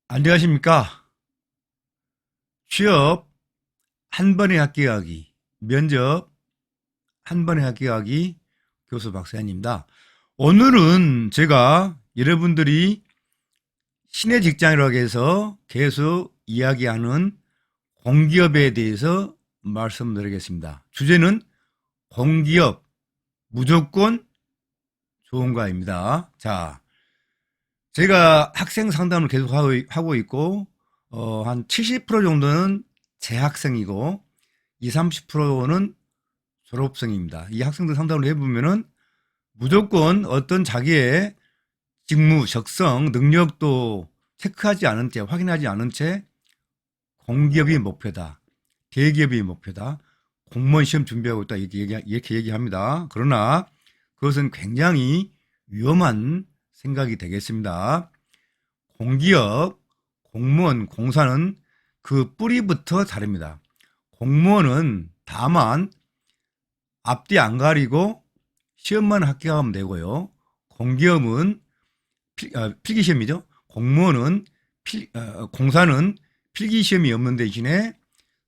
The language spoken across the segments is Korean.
안녕하십니까. 취업 한 번에 합격하기, 면접 한 번에 합격하기 교수 박사연입니다. 오늘은 제가 여러분들이 신의 직장이라고 해서 계속 이야기하는 공기업에 대해서 말씀드리겠습니다. 주제는 공기업 무조건 좋은가입니다. 자, 제가 학생 상담을 계속 하고 있고, 한 70% 정도는 재학생이고, 20, 30%는 졸업생입니다. 이 학생들 상담을 해보면은 무조건 어떤 자기의 직무, 적성, 능력도 체크하지 않은 채, 확인하지 않은 채 공기업이 목표다. 대기업이 목표다. 공무원 시험 준비하고 있다. 이렇게 얘기합니다. 그러나 그것은 굉장히 위험한 생각이 되겠습니다. 공기업, 공무원, 공사는 그 뿌리부터 다릅니다. 공무원은 다만 앞뒤 안 가리고 시험만 합격하면 되고요. 공기업은 필기시험이죠. 공무원은 공사는 필기시험이 없는 대신에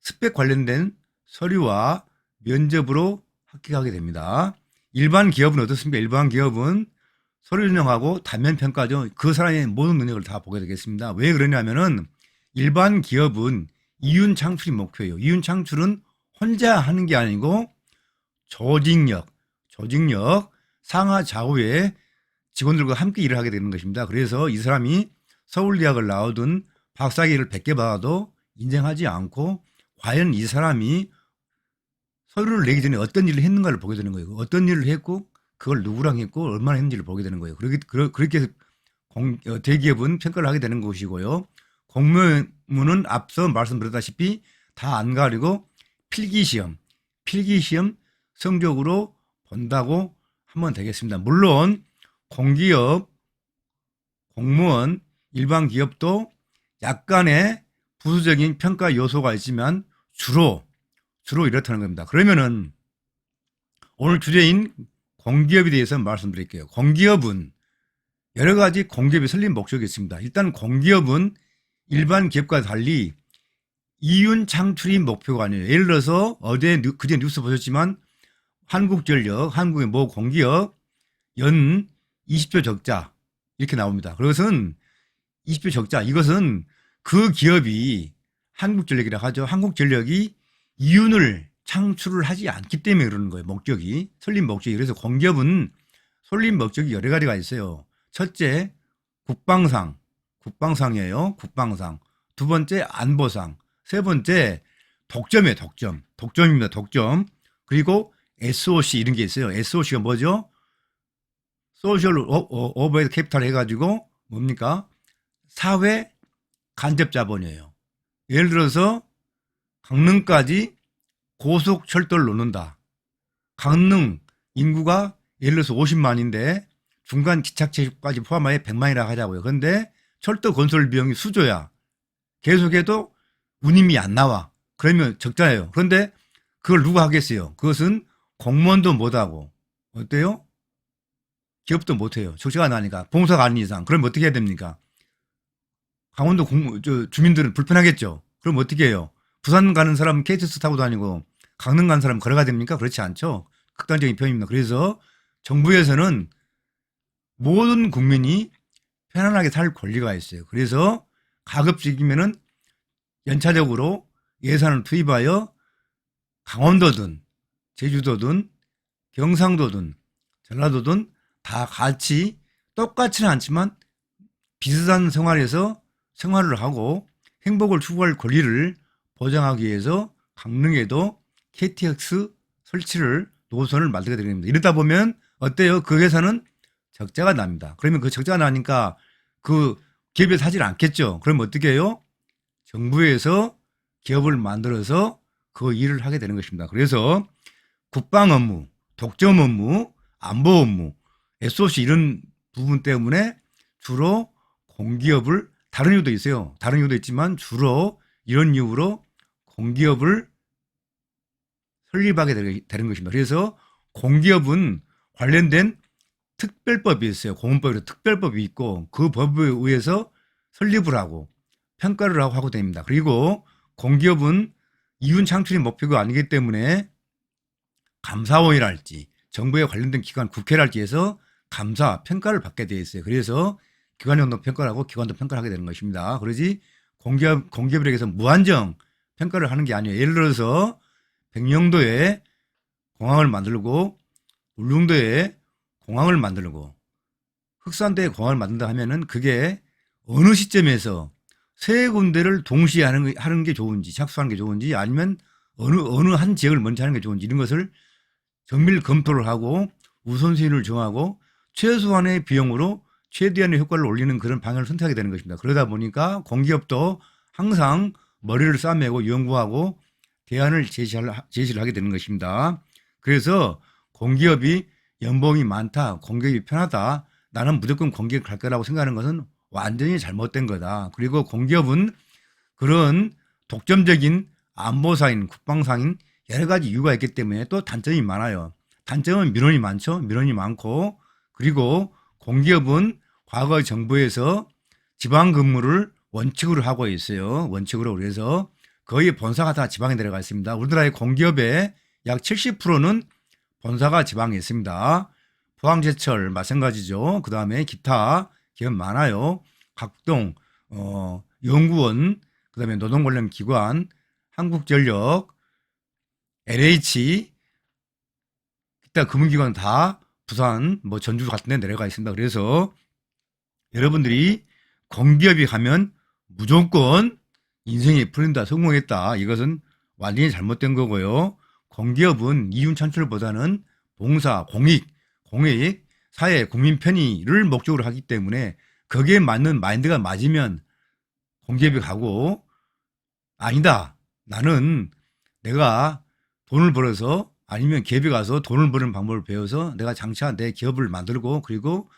스펙 관련된 서류와 면접으로 합격하게 됩니다. 일반 기업은 어떻습니까? 일반 기업은 서류 전형하고 단면 평가죠. 그 사람의 모든 능력을 다 보게 되겠습니다. 왜 그러냐면은 일반 기업은 이윤 창출이 목표예요. 이윤 창출은 혼자 하는 게 아니고 조직력, 상하 좌우의 직원들과 함께 일을 하게 되는 것입니다. 그래서 이 사람이 서울대학을 나오든 박사학위를 100개 받아도 인정하지 않고 과연 이 사람이 서류를 내기 전에 어떤 일을 했는가를 보게 되는 거예요. 어떤 일을 했고 그걸 누구랑 했고 얼마나 했는지를 보게 되는 거예요. 그렇게 대기업은 평가를 하게 되는 것이고요. 공무원은 앞서 말씀드렸다시피 다 안 가리고 필기시험 성적으로 본다고 하면 되겠습니다. 물론 공기업, 공무원, 일반 기업도 약간의 부수적인 평가 요소가 있지만 주로 이렇다는 겁니다. 그러면은 오늘 주제인 공기업에 대해서 말씀드릴게요. 공기업은 여러 가지 공기업이 설립 목적이 있습니다. 일단 공기업은 일반 기업과 달리 이윤 창출이 목표가 아니에요. 예를 들어서 그제 뉴스 보셨지만 한국전력, 한국의 모 공기업 연 20조 적자 이렇게 나옵니다. 그것은 20조 적자, 이것은 그 기업이 한국전력이라 하죠. 한국전력이 이윤을 창출을 하지 않기 때문에 그러는 거예요. 설립 목적이. 그래서 공기업은 설립 목적이 여러 가지가 있어요. 첫째, 국방상이에요. 국방상. 두 번째, 안보상. 세 번째, 독점이에요. 독점입니다. 독점. 그리고 SOC 이런 게 있어요. SOC가 뭐죠? 소셜 오버헤드 캐피탈 해가지고 뭡니까? 사회 간접 자본이에요. 예를 들어서 강릉까지 고속철도를 놓는다. 강릉 인구가 예를 들어서 50만인데 중간 기착체까지 포함하여 100만이라 하자고요. 그런데 철도 건설 비용이 수조야. 계속해도 운임이 안 나와. 그러면 적자예요. 그런데 그걸 누가 하겠어요? 그것은 공무원도 못하고 어때요? 기업도 못해요. 적자가 나니까. 봉사가 아닌 이상. 그럼 어떻게 해야 됩니까? 강원도 주민들은 불편하겠죠. 그럼 어떻게 해요? 부산 가는 사람은 KTX 타고 다니고 강릉 가는 사람은 걸어가야 됩니까? 그렇지 않죠. 극단적인 표현입니다. 그래서 정부에서는 모든 국민이 편안하게 살 권리가 있어요. 그래서 가급적이면은 연차적으로 예산을 투입하여 강원도든 제주도든 경상도든 전라도든 다 같이 똑같지는 않지만 비슷한 생활을 하고 행복을 추구할 권리를 보장하기 위해서 강릉에도 KTX 노선을 만들게 됩니다. 이러다 보면 어때요? 그 회사는 적자가 납니다. 그러면 그 적자가 나니까 그 기업에 사질 않겠죠. 그럼 어떻게 해요? 정부에서 기업을 만들어서 그 일을 하게 되는 것입니다. 그래서 국방 업무, 독점 업무, 안보 업무, SOC 이런 부분 때문에 주로 공기업을, 다른 이유도 있어요. 다른 이유도 있지만 주로 이런 이유로 공기업을 설립하게 되는 것입니다. 그래서 공기업은 관련된 특별법이 있어요. 공무법에서 특별법이 있고 그 법에 의해서 설립을 하고 평가를 하고 됩니다. 그리고 공기업은 이윤 창출이 목표가 아니기 때문에 감사원이랄지 정부에 관련된 기관 국회랄지 해서 감사 평가를 받게 되어 있어요. 그래서 기관장도 평가를 하고 기관도 평가를 하게 되는 것입니다. 그러지 공기업에게서 무한정 평가를 하는 게 아니에요. 예를 들어서 백령도에 공항을 만들고 울릉도에 공항을 만들고 흑산도에 공항을 만든다 하면은 그게 어느 시점에서 세 군데를 동시에 하는 게 좋은지 착수하는 게 좋은지 아니면 어느 한 지역을 먼저 하는 게 좋은지 이런 것을 정밀 검토를 하고 우선순위를 정하고 최소한의 비용으로 최대한의 효과를 올리는 그런 방향을 선택하게 되는 것입니다. 그러다 보니까 공기업도 항상 머리를 싸매고 연구하고 대안을 제시를 하게 되는 것입니다. 그래서 공기업이 연봉이 많다, 공기업이 편하다, 나는 무조건 공기업 갈 거라고 생각하는 것은 완전히 잘못된 거다. 그리고 공기업은 그런 독점적인 안보상인, 국방상인 여러 가지 이유가 있기 때문에 또 단점이 많아요. 단점은 민원이 많죠. 민원이 많고 그리고 공기업은 과거 정부에서 지방 근무를 원칙으로 하고 있어요. 원칙으로. 그래서 거의 본사가 다 지방에 내려가 있습니다. 우리나라의 공기업의 약 70%는 본사가 지방에 있습니다. 포항제철 마찬가지죠. 그 다음에 기타 기업 많아요. 각동 연구원, 그 다음에 노동 관련 기관, 한국전력, LH, 기타 금융기관 다 부산, 전주 같은 데 내려가 있습니다. 그래서 여러분들이 공기업이 가면 무조건 인생이 풀린다, 성공했다. 이것은 완전히 잘못된 거고요. 공기업은 이윤 창출보다는 봉사, 공익, 사회, 국민 편의를 목적으로 하기 때문에 거기에 맞는 마인드가 맞으면 공기업이 가고 아니다. 나는 내가 돈을 벌어서 아니면 기업에 가서 돈을 버는 방법을 배워서 내가 장차 내 기업을 만들고 그리고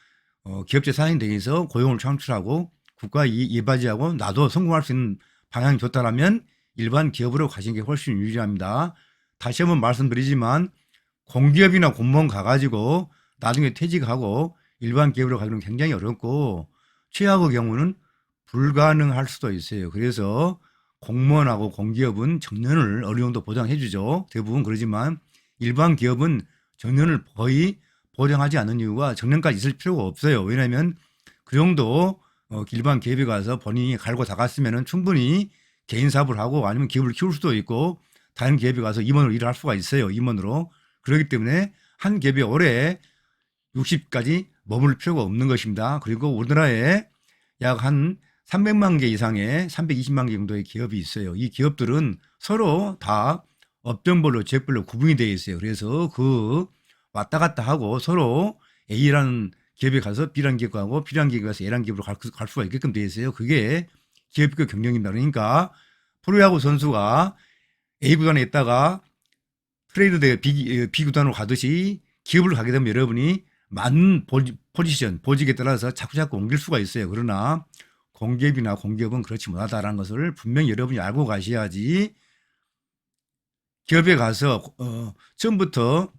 기업체 사장이 되어서 고용을 창출하고 국가 이바지하고 나도 성공할 수 있는 방향이 좋다라면 일반 기업으로 가시는 게 훨씬 유리합니다. 다시 한번 말씀드리지만 공기업이나 공무원 가가지고 나중에 퇴직하고 일반 기업으로 가기는 굉장히 어렵고 최악의 경우는 불가능할 수도 있어요. 그래서 공무원하고 공기업은 정년을 어느 정도 보장해 주죠. 대부분 그러지만 일반 기업은 정년을 거의 보장하지 않는 이유가 정년까지 있을 필요가 없어요. 왜냐하면 그 정도 일반 기업에 가서 본인이 갈고 닦았으면 충분히 개인 사업을 하고 아니면 기업을 키울 수도 있고 다른 기업에 가서 임원으로 일을 할 수가 있어요. 임원으로. 그렇기 때문에 한 기업에 오래 60까지 머물 필요가 없는 것입니다. 그리고 우리나라에 약 한 300만 개 이상의 320만 개 정도의 기업이 있어요. 이 기업들은 서로 다 업종별로 지역별로 구분이 되어 있어요. 그래서 그 왔다 갔다 하고 서로 A라는 기업에 가서 B라는 기업에 가고 B라는 기업에 가서 A라는 기업으로 갈 수가 있게끔 되어 있어요. 그게 기업별 경영입니다. 그러니까 프로야구 선수가 A 구단에 있다가 트레이드 대 B 구단으로 가듯이 기업을 가게 되면 여러분이 맞는 포지션, 보직에 따라서 자꾸 옮길 수가 있어요. 그러나 공기업이나 공기업은 그렇지 못하다라는 것을 분명히 여러분이 알고 가셔야지 기업에 가서 처음부터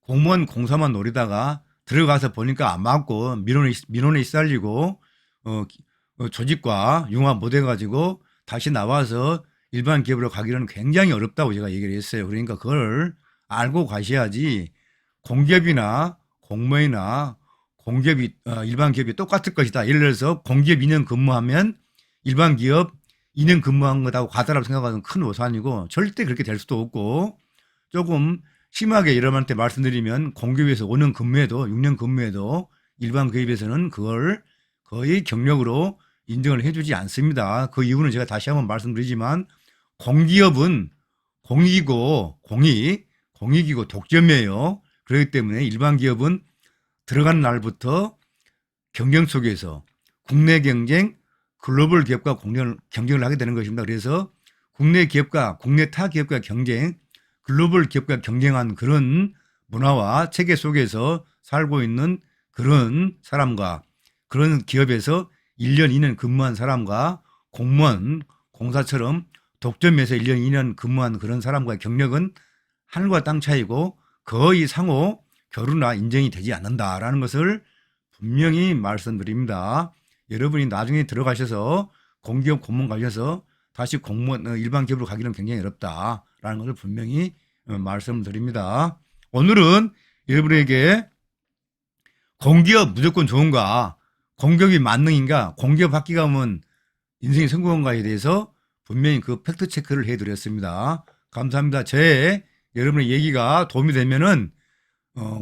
공무원 공사만 노리다가 들어가서 보니까 안 맞고 민원에 시달리고 조직과 융합 못 해가지고 다시 나와서 일반 기업으로 가기는 굉장히 어렵다고 제가 얘기를 했어요. 그러니까 그걸 알고 가셔야지 공기업이나 공무원이나 공기업이 일반 기업이 똑같을 것이다. 예를 들어서 공기업 2년 근무하면 일반 기업 2년 근무한 것하고 같다라고 생각하는 큰 오산이고 절대 그렇게 될 수도 없고 조금 심하게 여러분한테 말씀드리면 공기업에서 5년 근무해도 6년 근무해도 일반 기업에서는 그걸 거의 경력으로 인정을 해주지 않습니다. 그 이유는 제가 다시 한번 말씀드리지만 공기업은 공익이고 독점이에요. 그렇기 때문에 일반 기업은 들어가는 날부터 경쟁 속에서 국내 경쟁, 글로벌 기업과 경쟁을 하게 되는 것입니다. 그래서 국내 기업과 국내 타 기업과 경쟁, 글로벌 기업과 경쟁한 그런 문화와 체계 속에서 살고 있는 그런 사람과 그런 기업에서 1년, 2년 근무한 사람과 공무원, 공사처럼 독점에서 1년, 2년 근무한 그런 사람과의 경력은 하늘과 땅 차이고 거의 상호 교류나 인정이 되지 않는다라는 것을 분명히 말씀드립니다. 여러분이 나중에 들어가셔서 공기업 공무원 가셔서 다시 공무원 일반 기업으로 가기는 굉장히 어렵다라는 것을 분명히 말씀을 드립니다. 오늘은 여러분에게 공기업 무조건 좋은가, 공기업이 만능인가, 공기업 학기 가면 인생이 성공한가에 대해서 분명히 그 팩트 체크를 해드렸습니다. 감사합니다. 제 여러분의 얘기가 도움이 되면은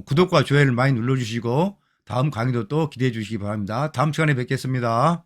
구독과 좋아요를 많이 눌러주시고 다음 강의도 또 기대해 주시기 바랍니다. 다음 시간에 뵙겠습니다.